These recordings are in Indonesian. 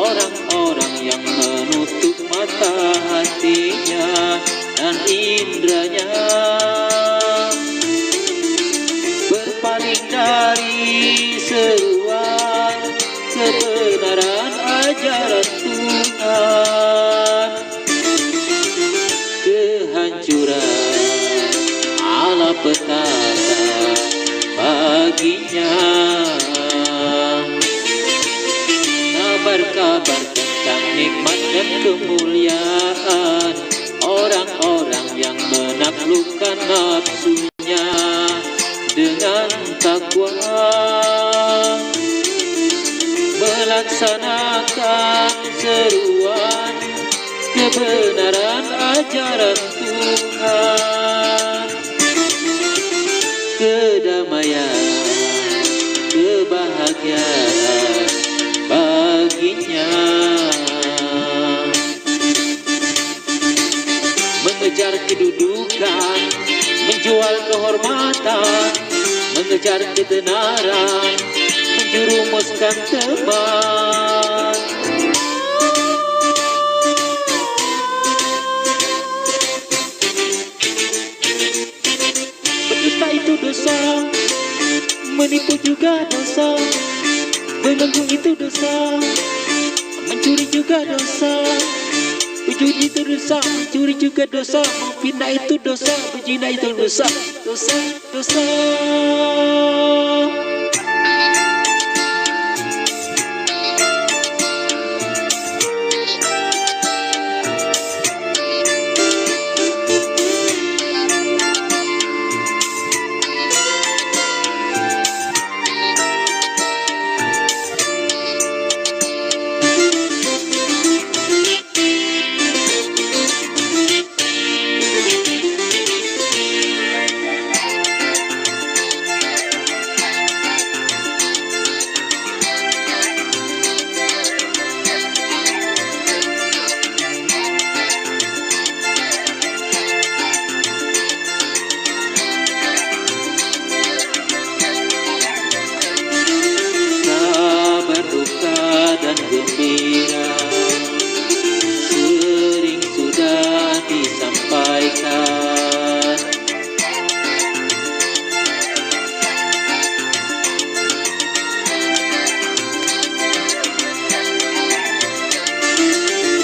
orang-orang yang menutup mata hatinya dan indranya, berpaling dari seruan kebenaran ajaran Tuhan. Kehancuran ala petaka baginya. Kabar-kabar tentang nikmat dan kemuliaan orang-orang yang menaklukkan nafsunya dengan takwa, melaksanakan seruan kebenaran ajaran Tuhan. Kedamaian, kebahagiaan baginya. Mengejar kedudukan, menjual kehormatan, mengejar ketenaran, menjerumuskan teman. Berdusta itu dosa, menipu juga dosa, mengganggu itu dosa, mencuri juga dosa, berjudi itu dosa, mencuri juga dosa, memfitnah itu dosa, berzina itu dosa, dosa. Dan gembira sering sudah disampaikan,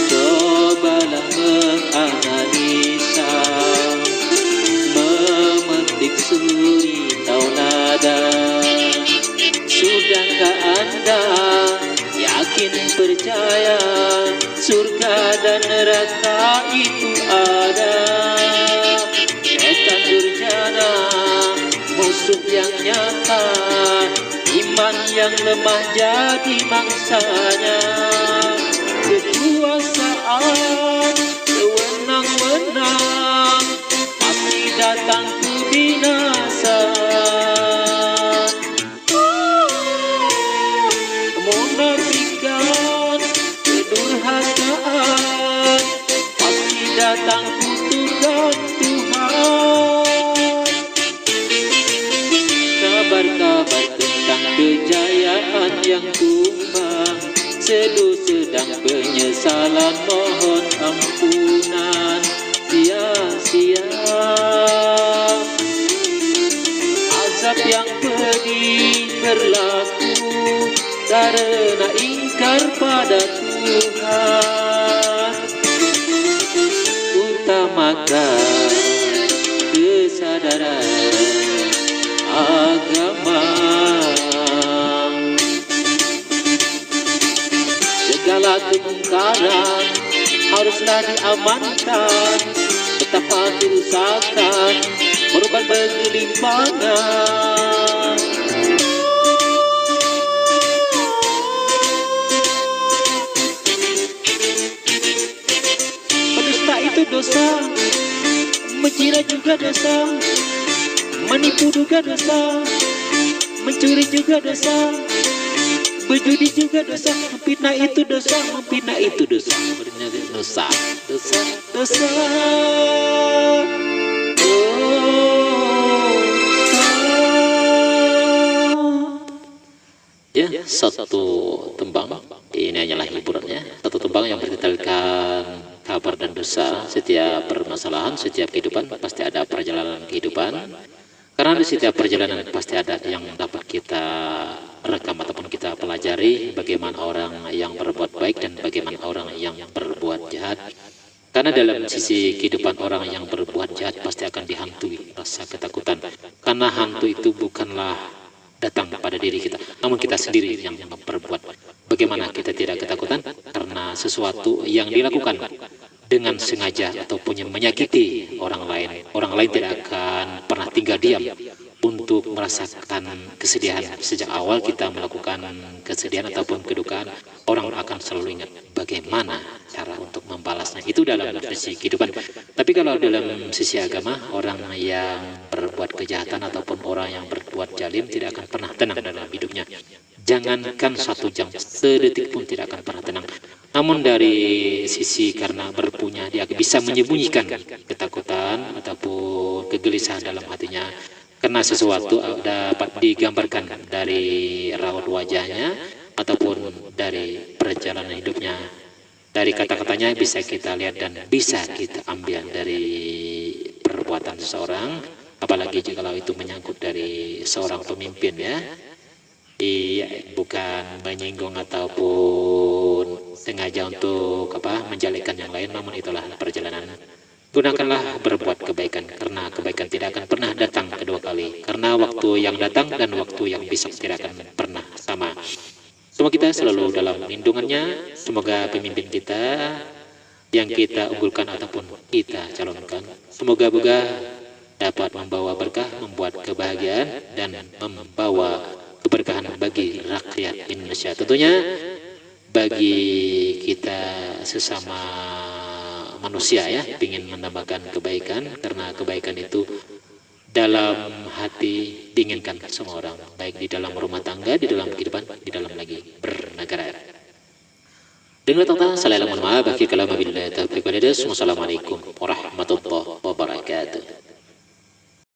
cobalah menganalisa, memetik suri taunada. Sudahkah Anda yakin percaya surga dan neraka itu ada? Setan durjana, musuh yang nyata, iman yang lemah jadi mangsanya. Kekuasaan sewenang-wenang pasti datang kebinasan. Kemunafikan, kedurhakaan pasti datang kutukan Tuhan. Kabar-kabar tentang kejayaan yang tumbang, sedang penyesalan mohon ampunan, sia-sia. Azab yang pedih berlaku karena ingkar pada Tuhan. Utamakan kesadaran agama. Segala kemungkaran haruslah diamankan, betapa kerusakan korban bergelimpangan. Pendusta itu dosa, menjina juga dosa, menipu juga dosa, mencuri juga dosa, berjudi juga dosa, memfitnah itu dosa, memfitnah itu dosa, dosa, dosa, dosa. Ya, satu tembang ini ini hanyalah hiburan ya. Satu tembang yang bertitelkan kabar dan dosa. Setiap permasalahan, setiap kehidupan pasti ada perjalanan kehidupan. Karena di setiap perjalanan pasti ada yang dapat kita rekam ataupun kita pelajari, bagaimana orang yang berbuat baik dan bagaimana orang yang berbuat jahat. Karena dalam sisi kehidupan orang yang berbuat jahat pasti akan dihantui rasa ketakutan. Karena hantu itu bukanlah datang pada diri kita, namun kita sendiri yang berbuat. Bagaimana kita tidak ketakutan? Karena sesuatu yang dilakukan dengan sengaja ataupun menyakiti orang lain. Orang lain tidak akan pernah tinggal diam untuk merasakan kesedihan. Sejak awal kita melakukan kesedihan ataupun kedukaan, orang akan selalu ingat bagaimana cara untuk membalasnya. Itu dalam sisi kehidupan. Tapi kalau dalam sisi agama, orang yang berbuat kejahatan ataupun orang yang berbuat zalim tidak akan pernah tenang dalam hidupnya. Jangankan 1 jam, sedetik pun tidak akan pernah tenang. Namun dari sisi karena berpunya, dia bisa menyembunyikan ketakutan ataupun kegelisahan dalam hatinya. Karena sesuatu dapat digambarkan dari raut wajahnya ataupun dari perjalanan hidupnya. Dari kata-katanya bisa kita lihat dan bisa kita ambil dari perbuatan seseorang. Apalagi jika itu menyangkut dari seorang pemimpin ya. Iya, bukan menyinggung ataupun sengaja untuk menjelekkan yang lain, namun itulah perjalanan. Gunakanlah berbuat kebaikan, karena kebaikan tidak akan pernah datang kedua kali. Karena waktu yang datang dan waktu yang besok tidak akan pernah sama. Semoga kita selalu dalam lindungannya. Semoga pemimpin kita yang kita unggulkan ataupun kita calonkan, semoga-moga dapat membawa berkah, membuat kebahagiaan, dan membawa keberkahan bagi rakyat Indonesia. Tentunya bagi kita sesama manusia ya, ingin menambahkan kebaikan, karena kebaikan itu dalam hati diinginkan semua orang, baik di dalam rumah tangga, di dalam kehidupan, di dalam lagi bernegara. Dengan kata saya mohon maaf, bagi kalam billahi taufiq wal hidayah. Wassalamualaikum warahmatullahi